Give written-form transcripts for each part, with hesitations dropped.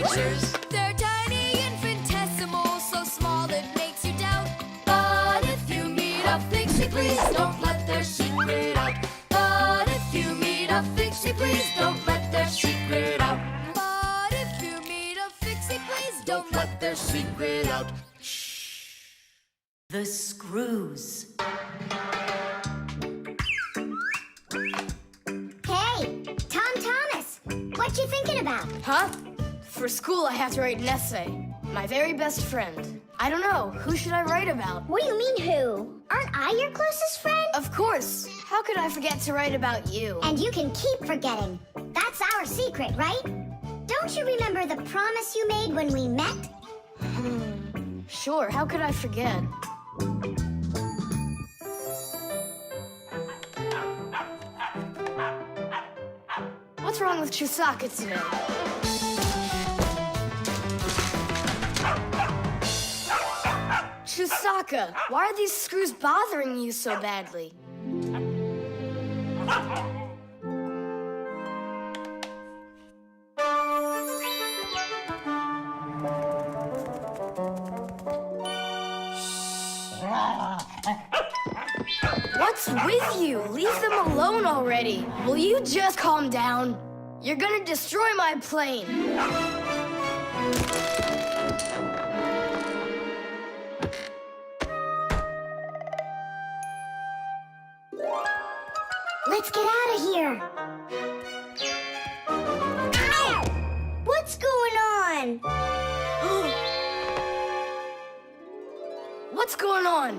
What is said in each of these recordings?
creatures. They're tiny, infinitesimal, so small it makes you doubt. But if you meet a Fixie, please don't let their secret out. But if you meet a Fixie, please don't let their secret out. But if you meet a Fixie, please don't let their secret out. The screws. Hey, Tom Thomas, what you thinking about? Huh? For school, I have to write an essay. My very best friend. I don't know. Who should I write about? What do you mean, who? Aren't I your closest friend? Of course. How could I forget to write about you? And you can keep forgetting. That's our secret, right? Don't you remember the promise you made when we met? Sure, how could I forget? What's wrong with Chewsocka today? Chewsocka, why are these screws bothering you so badly? What's with you? Leave them alone already. Will you just calm down? You're gonna destroy my plane. Let's get out of here. Ow! What's going on? What's going on?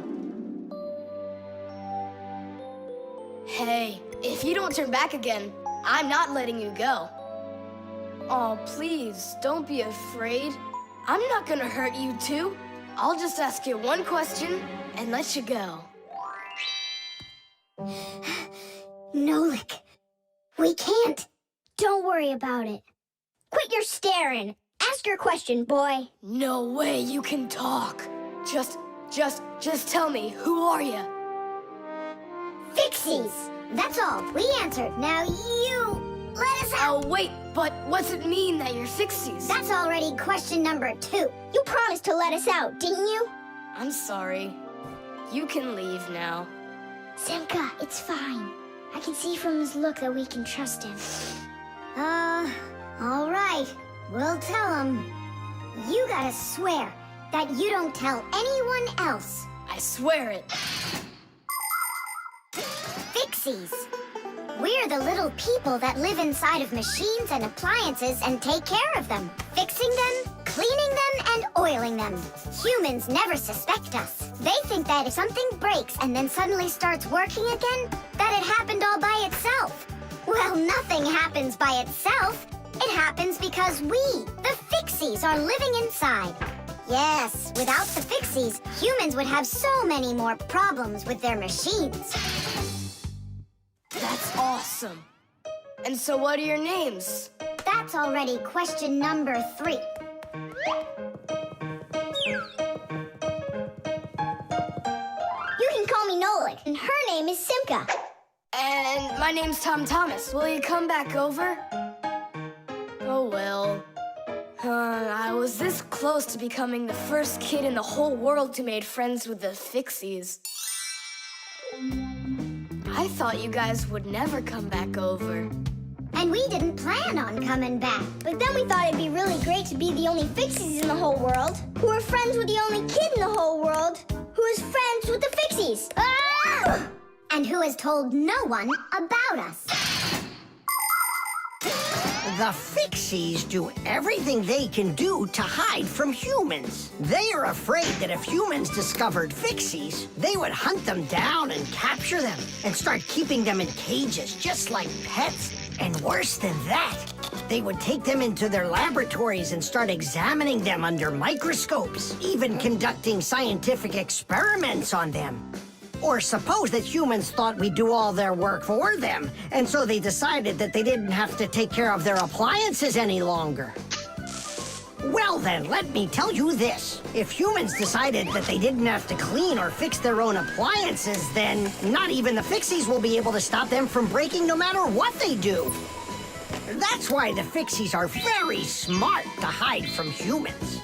Hey, if you don't turn back again, I'm not letting you go. Oh, please, don't be afraid. I'm not gonna hurt you two. I'll just ask you one question and let you go. Nolik, we can't. Don't worry about it. Quit your staring. Ask your question, boy. No way you can talk. Just tell me, who are you? Fixies. That's all. We answered. Now you let us out. Oh, wait, but what's it mean that you're Fixies? That's already question number 2. You promised to let us out, didn't you? I'm sorry. You can leave now. Simka, it's fine. I can see from his look that we can trust him. All right. We'll tell him. You gotta swear that you don't tell anyone else. I swear it. Fixies. We're the little people that live inside of machines and appliances and take care of them, fixing them, cleaning them, and oiling them. Humans never suspect us. They think that if something breaks and then suddenly starts working again, that it happened all by itself. Well, nothing happens by itself. It happens because we, the Fixies, are living inside. Yes, without the Fixies, humans would have so many more problems with their machines. That's awesome. And so what are your names? That's already question number 3. You can call me Nolik, and her name is Simka. And my name's Tom Thomas. Will you come back over? Oh, well. I was this close to becoming the first kid in the whole world who made friends with the Fixies. I thought you guys would never come back over. And we didn't plan on coming back. But then we thought it'd be really great to be the only Fixies in the whole world, who are friends with the only kid in the whole world, who is friends with the Fixies. Ah! And who has told no one about us. The Fixies do everything they can do to hide from humans. They are afraid that if humans discovered Fixies, they would hunt them down and capture them and start keeping them in cages, just like pets. And worse than that, they would take them into their laboratories and start examining them under microscopes, even conducting scientific experiments on them. Or suppose that humans thought we'd do all their work for them, and so they decided that they didn't have to take care of their appliances any longer. Well then, let me tell you this. If humans decided that they didn't have to clean or fix their own appliances, then not even the Fixies will be able to stop them from breaking no matter what they do. That's why the Fixies are very smart to hide from humans.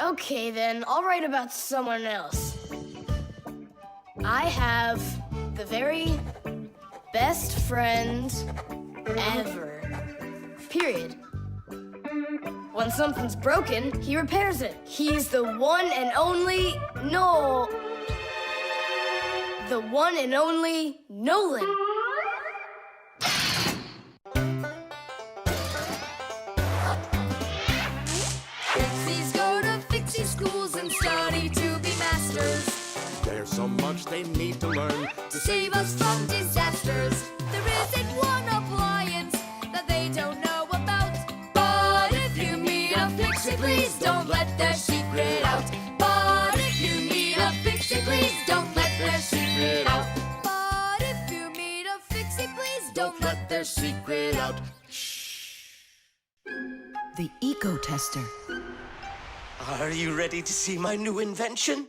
Okay, then, I'll write about someone else. I have the very best friend ever. Period. When something's broken, he repairs it. He's the one and only the one and only Nolan. Fixies go to Fixie schools and study to be masters. There's so much they need to learn To save us from disasters. There isn't one appliance that they don't know about. But if you meet a Fixie, please don't let their secret out. But if you meet a Fixie, please don't let their secret out. But if you meet a Fixie, please don't let their secret out. The Eco Tester. Are you ready to see my new invention?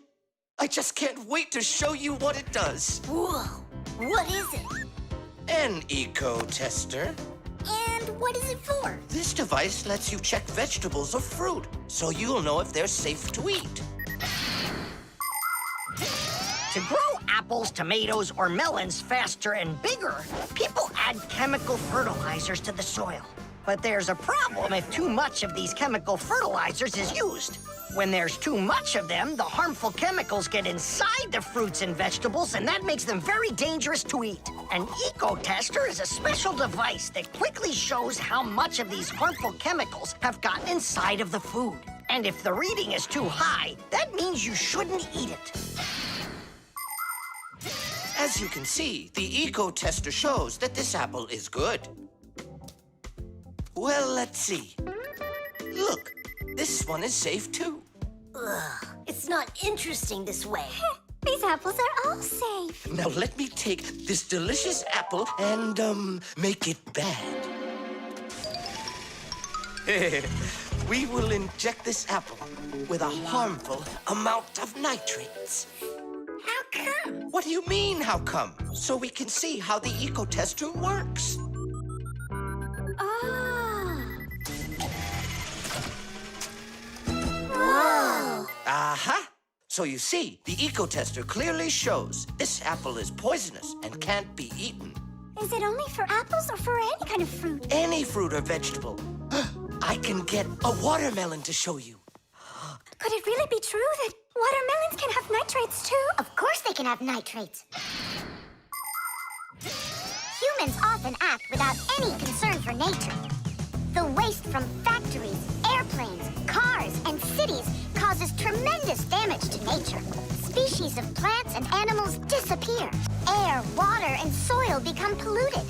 I just can't wait to show you what it does. Whoa, what is it? An eco tester. And what is it for? This device lets you check vegetables or fruit, so you'll know if they're safe to eat. To grow apples, tomatoes, or melons faster and bigger, people add chemical fertilizers to the soil. But there's a problem if too much of these chemical fertilizers is used. When there's too much of them, the harmful chemicals get inside the fruits and vegetables, and that makes them very dangerous to eat. An eco-tester is a special device that quickly shows how much of these harmful chemicals have gotten inside of the food. And if the reading is too high, that means you shouldn't eat it. As you can see, the eco tester shows that this apple is good. Well, let's see. Look, this one is safe too. Ugh, it's not interesting this way. These apples are all safe. Now let me take this delicious apple and, make it bad. We will inject this apple with a harmful amount of nitrates. How come? What do you mean, how come? So we can see how the eco tester works. Aha! So you see, the eco-tester clearly shows this apple is poisonous and can't be eaten. Is it only for apples or for any kind of fruit? Any fruit or vegetable. I can get a watermelon to show you. Could it really be true that watermelons can have nitrates too? Of course they can have nitrates. Humans often act without any concern for nature. The waste from factories, airplanes, cars, and cities causes tremendous damage to nature. Species of plants and animals disappear. Air, water, and soil become polluted.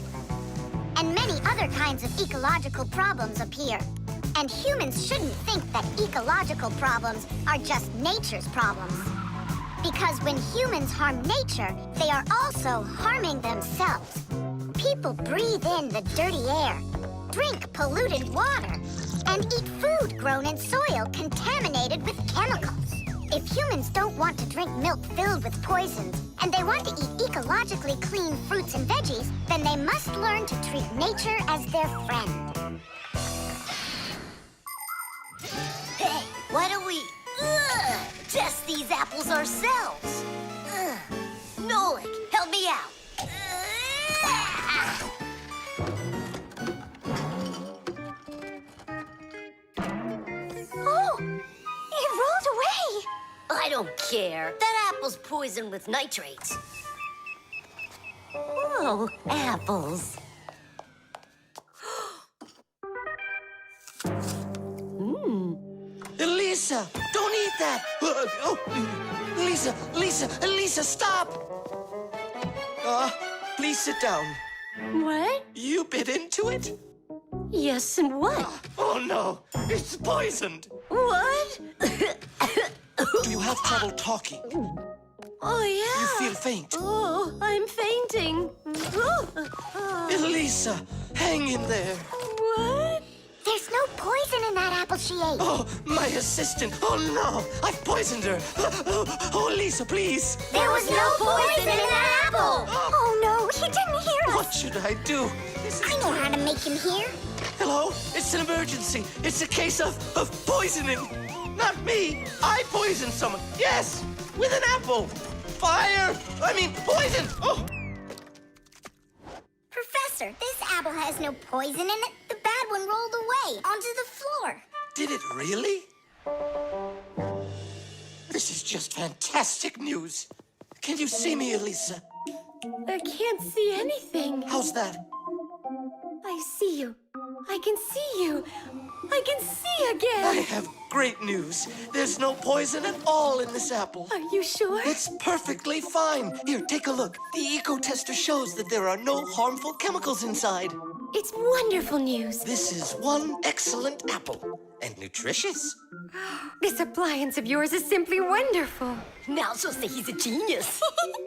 And many other kinds of ecological problems appear. And humans shouldn't think that ecological problems are just nature's problems. Because when humans harm nature, they are also harming themselves. People breathe in the dirty air, drink polluted water, and eat food grown in soil contaminated with chemicals. If humans don't want to drink milk filled with poisons, and they want to eat ecologically clean fruits and veggies, then they must learn to treat nature as their friend. Hey, why don't we test these apples ourselves? Nolik, help me out. Oh, it rolled away. I don't care. That apple's poisoned with nitrates. Oh, apples. Elisa, don't eat that! Elisa, stop! Please sit down. What? You bit into it? Yes, and what? Oh no, it's poisoned. What? Do you have trouble talking? Oh, yeah. You feel faint? Oh, I'm fainting. Elisa, hang in there. What? There's no poison poison in that apple she ate. Oh, my assistant. Oh, no. I've poisoned her. Oh, Elisa, please. There was no poison in that apple. Oh, no, he didn't hear us. What should I do? I know how to make him hear. Hello? It's an emergency. It's a case of poisoning. Not me. I poisoned someone. Yes, with an apple. Fire. Poison. Oh. Professor, this apple has no poison in it. The bad one rolled away onto the floor. Did it really? This is just fantastic news. Can you see me, Elisa? I can't see anything. How's that? I see you. I can see you. I can see I again. have great news. There's no poison at all in this apple. Are you sure? It's perfectly fine. Here, take a look. The eco-tester shows that there are no harmful chemicals inside. It's wonderful news. This is one excellent apple. And nutritious. This appliance of yours is simply wonderful. Now she'll say he's a genius.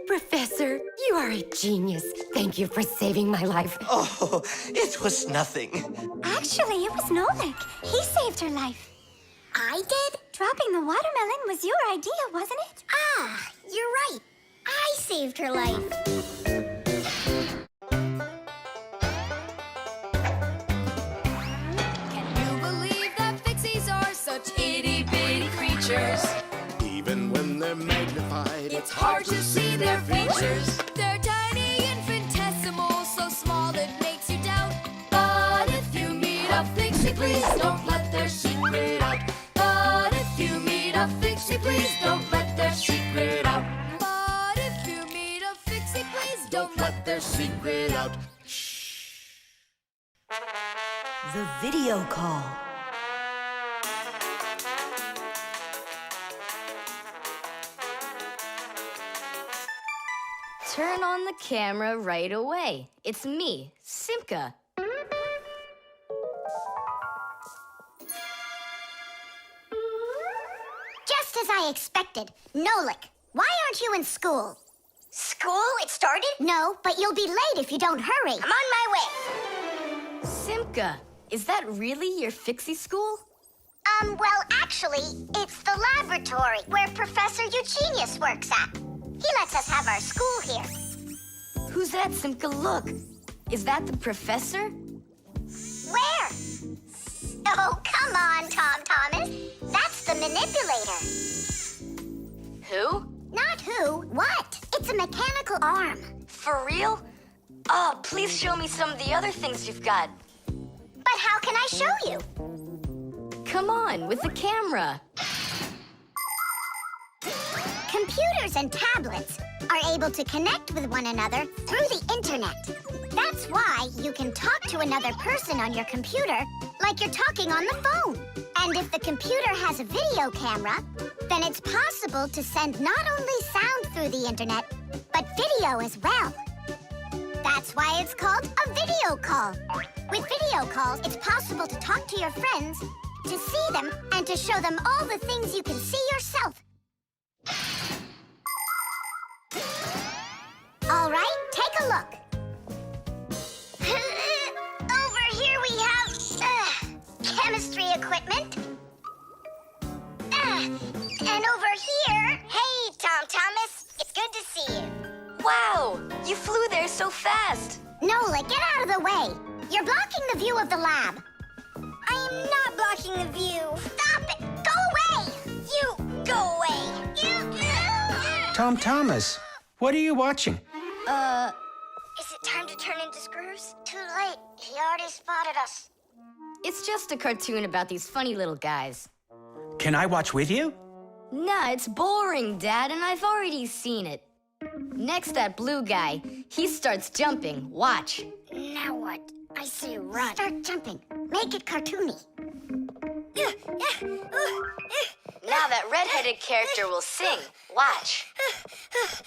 Professor, you are a genius. Thank you for saving my life. Oh, it was nothing. Actually, it was Nolik. He saved her life. I did? Dropping the watermelon was your idea, wasn't it? Ah, you're right. I saved her life. Such itty-bitty creatures. Even when they're magnified, It's hard to see their features. They're tiny, infinitesimal, so small it makes you doubt. But if you meet a Fixie, please don't let their secret out. But if you meet a Fixie, please don't let their secret out. But if you meet a Fixie, please don't let their secret out. The video call. Turn on the camera right away. It's me, Simka. Just as I expected. Nolik, why aren't you in school? School? It started? No, but you'll be late if you don't hurry. I'm on my way. Simka, is that really your Fixie School? Well, actually, it's the laboratory where Professor Eugenius works at. He lets us have our school here. Who's that, Simka? Look. Is that the professor? Where? Oh, come on, Tom Thomas. That's the manipulator. Who? Not who, what? It's a mechanical arm. For real? Oh, please show me some of the other things you've got. But how can I show you? Come on, with the camera. Computers and tablets are able to connect with one another through the internet. That's why you can talk to another person on your computer like you're talking on the phone. And if the computer has a video camera, then it's possible to send not only sound through the internet, but video as well. That's why it's called a video call. With video calls, it's possible to talk to your friends, to see them, and to show them all the things you can see yourself. All right, take a look. Over here we have chemistry equipment. And over here, hey, Tom Thomas, it's good to see you. Wow, you flew there so fast. Nolik, get out of the way. You're blocking the view of the lab. I am not blocking the view. Stop it. Go away. You, go away. Tom Thomas, what are you watching? Is it time to turn into screws? Too late. He already spotted us. It's just a cartoon about these funny little guys. Can I watch with you? Nah, it's boring, Dad, and I've already seen it. Next, that blue guy, he starts jumping. Watch. Now what? I say run. Start jumping. Make it cartoony. Now that redheaded character will sing. Watch.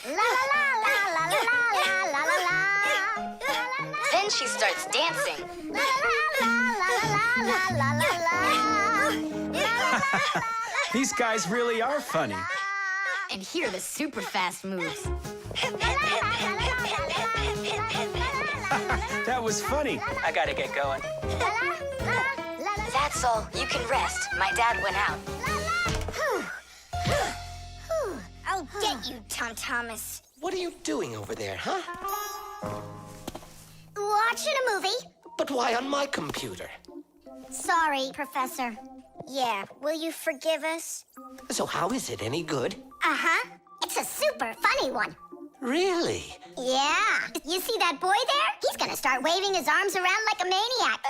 La la la la la la la la la la. Then she starts dancing. La la la la la la la la. These guys really are funny. And here are the super fast moves. That was funny. I gotta get going. That's all. You can rest. My dad went out. I'll get you, Tom Thomas. What are you doing over there, huh? Watching a movie? But why on my computer? Sorry, Professor. Yeah, will you forgive us? So how is it any good? Uh-huh. It's a super funny one. Really? Yeah. You see that boy there? He's gonna start waving his arms around like a maniac.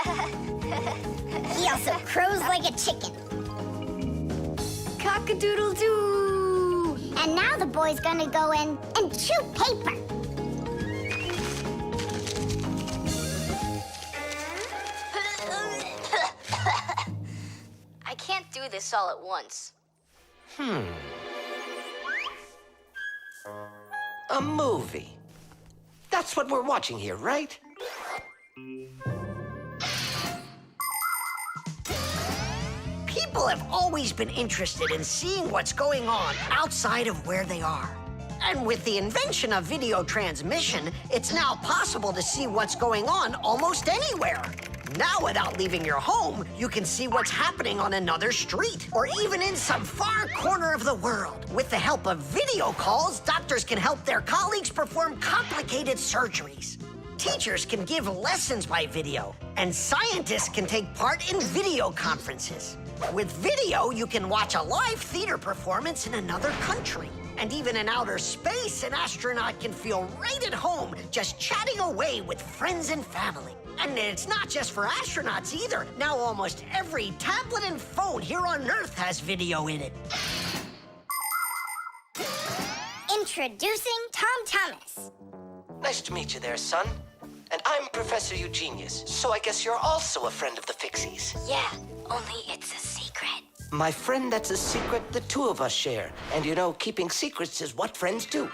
He also crows like a chicken. Cock-a-doodle-doo! And now the boy's gonna go in and chew paper. I can't do this all at once. A movie. That's what we're watching here, right? People have always been interested in seeing what's going on outside of where they are. And with the invention of video transmission, it's now possible to see what's going on almost anywhere. Now, without leaving your home, you can see what's happening on another street or even in some far corner of the world. With the help of video calls, doctors can help their colleagues perform complicated surgeries. Teachers can give lessons by video, and scientists can take part in video conferences. With video, you can watch a live theater performance in another country. And even in outer space, an astronaut can feel right at home just chatting away with friends and family. And it's not just for astronauts either. Now almost every tablet and phone here on Earth has video in it. Introducing Tom Thomas. Nice to meet you there, son. And I'm Professor Eugenius, so I guess you're also a friend of the Fixies. Yeah, only it's a secret. My friend, that's a secret the two of us share. And you know, keeping secrets is what friends do.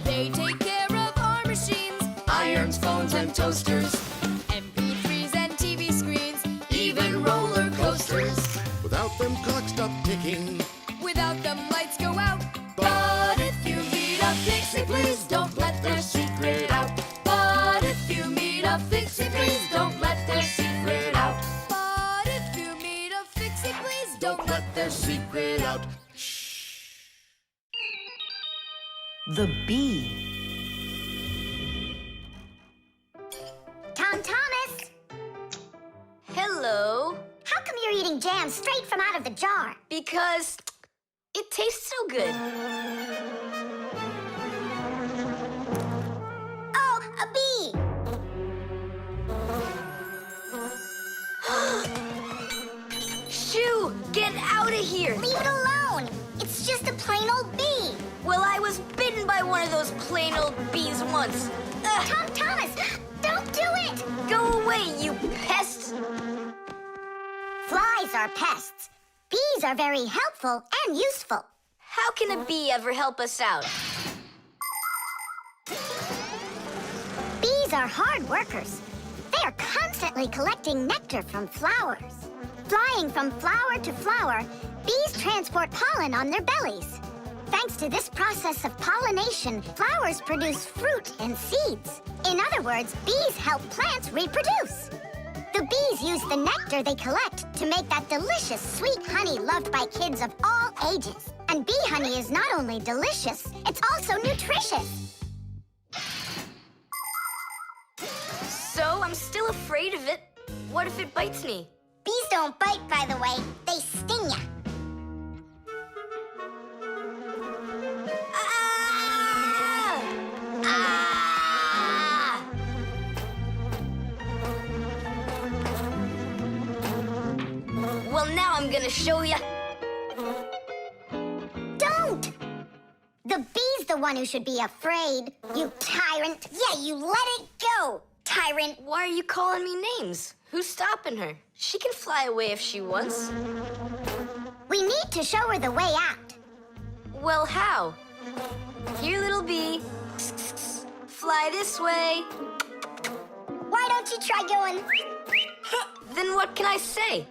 They take care of our machines, irons, phones, and toasters, MP3s and TV screens, even roller coasters. Without them, clocks stop ticking. Without them, lights go out. But if you meet a Fixie, please don't let their secret out. But if you meet a Fixie, please don't let their secret out. But if you meet a Fixie, please don't let their secret out. The bee. Tom Thomas, Hello. how come you're eating jam straight from out of the jar? Because it tastes so good. Oh, a bee! Shoo, get out of here. Leave it alone! It's just a plain old bee! Well, I was bitten by one of those plain old bees once. Ugh. Tom Thomas, don't do it! Go away, you pest. Flies are pests. Bees are very helpful and useful. How can a bee ever help us out? Bees are hard workers. They are constantly collecting nectar from flowers. Flying from flower to flower, bees transport pollen on their bellies. Thanks to this process of pollination, flowers produce fruit and seeds. In other words, bees help plants reproduce. The bees use the nectar they collect to make that delicious sweet honey loved by kids of all ages. And bee honey is not only delicious, it's also nutritious. So I'm still afraid of it. What if it bites me? Bees don't bite, by the way. They sting ya. Ah! Ah! Well, now I'm gonna show ya. Don't! The bee's the one who should be afraid. You tyrant. Yeah, you let it go, tyrant. Why are you calling me names? Who's stopping her? She can fly away if she wants. We need to show her the way out. Well, how? Here, little bee. Fly this way. Why don't you try going? Then what can I say?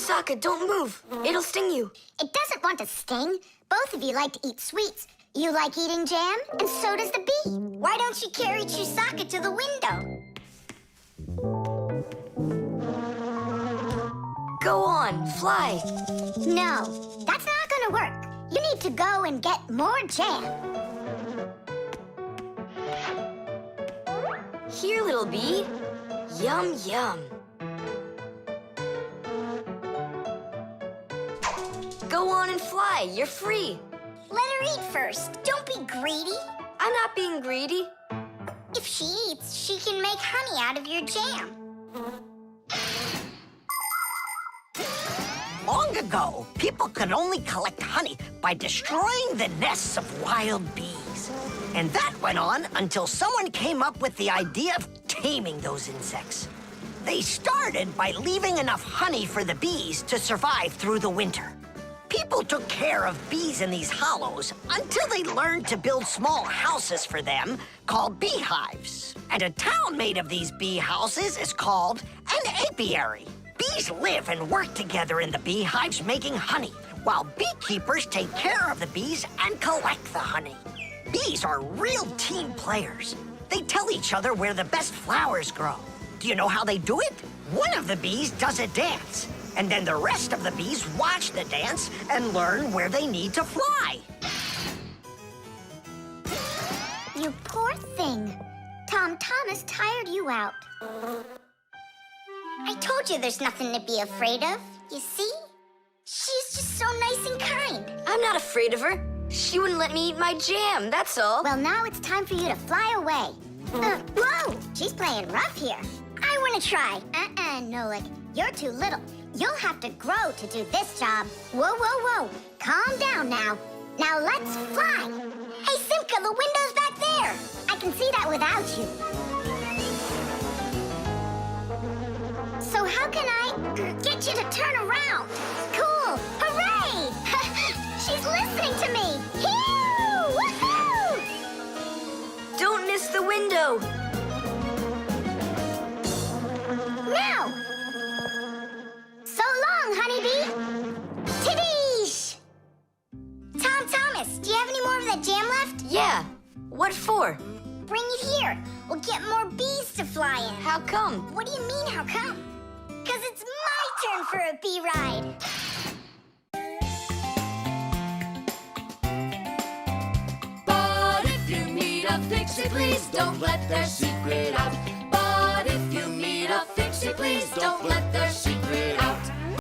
Chewsocka, don't move. It'll sting you. It doesn't want to sting. Both of you like to eat sweets. You like eating jam, and so does the bee. Why don't you carry Chewsocka to the window? Go on, fly. No, that's not gonna work. You need to go and get more jam. Here, little bee. Yum, yum. Go on and fly. You're free. Let her eat first. Don't be greedy. I'm not being greedy. If she eats, she can make honey out of your jam. Long ago, people could only collect honey by destroying the nests of wild bees. And that went on until someone came up with the idea of taming those insects. They started by leaving enough honey for the bees to survive through the winter. People took care of bees in these hollows until they learned to build small houses for them called beehives. And a town made of these bee houses is called an apiary. Bees live and work together in the beehives making honey, while beekeepers take care of the bees and collect the honey. Bees are real team players. They tell each other where the best flowers grow. Do you know how they do it? One of the bees does a dance, and then the rest of the bees watch the dance and learn where they need to fly. You poor thing. Tom Thomas tired you out. I told you there's nothing to be afraid of. You see? She's just so nice and kind. I'm not afraid of her. She wouldn't let me eat my jam, that's all. Well, now it's time for you to fly away. Whoa! She's playing rough here. I want to try. Nolik. You're too little. You'll have to grow to do this job. Whoa, whoa, whoa. Calm down now. Now let's fly. Hey, Simka, the window's back there. I can see that without you. So how can I get you to turn around? Cool! Hooray! She's listening to me! Phew! Woohoo! Don't miss the window. Now! So long, honeybee! Tiddish! Tom Thomas, do you have any more of that jam left? Yeah. What for? Bring it here. We'll get more bees to fly in. How come? What do you mean, how come? Because it's my turn for a bee ride. But if you meet a Fixie, please don't let their secret out. But if you meet a Fixie, please don't let their secret out.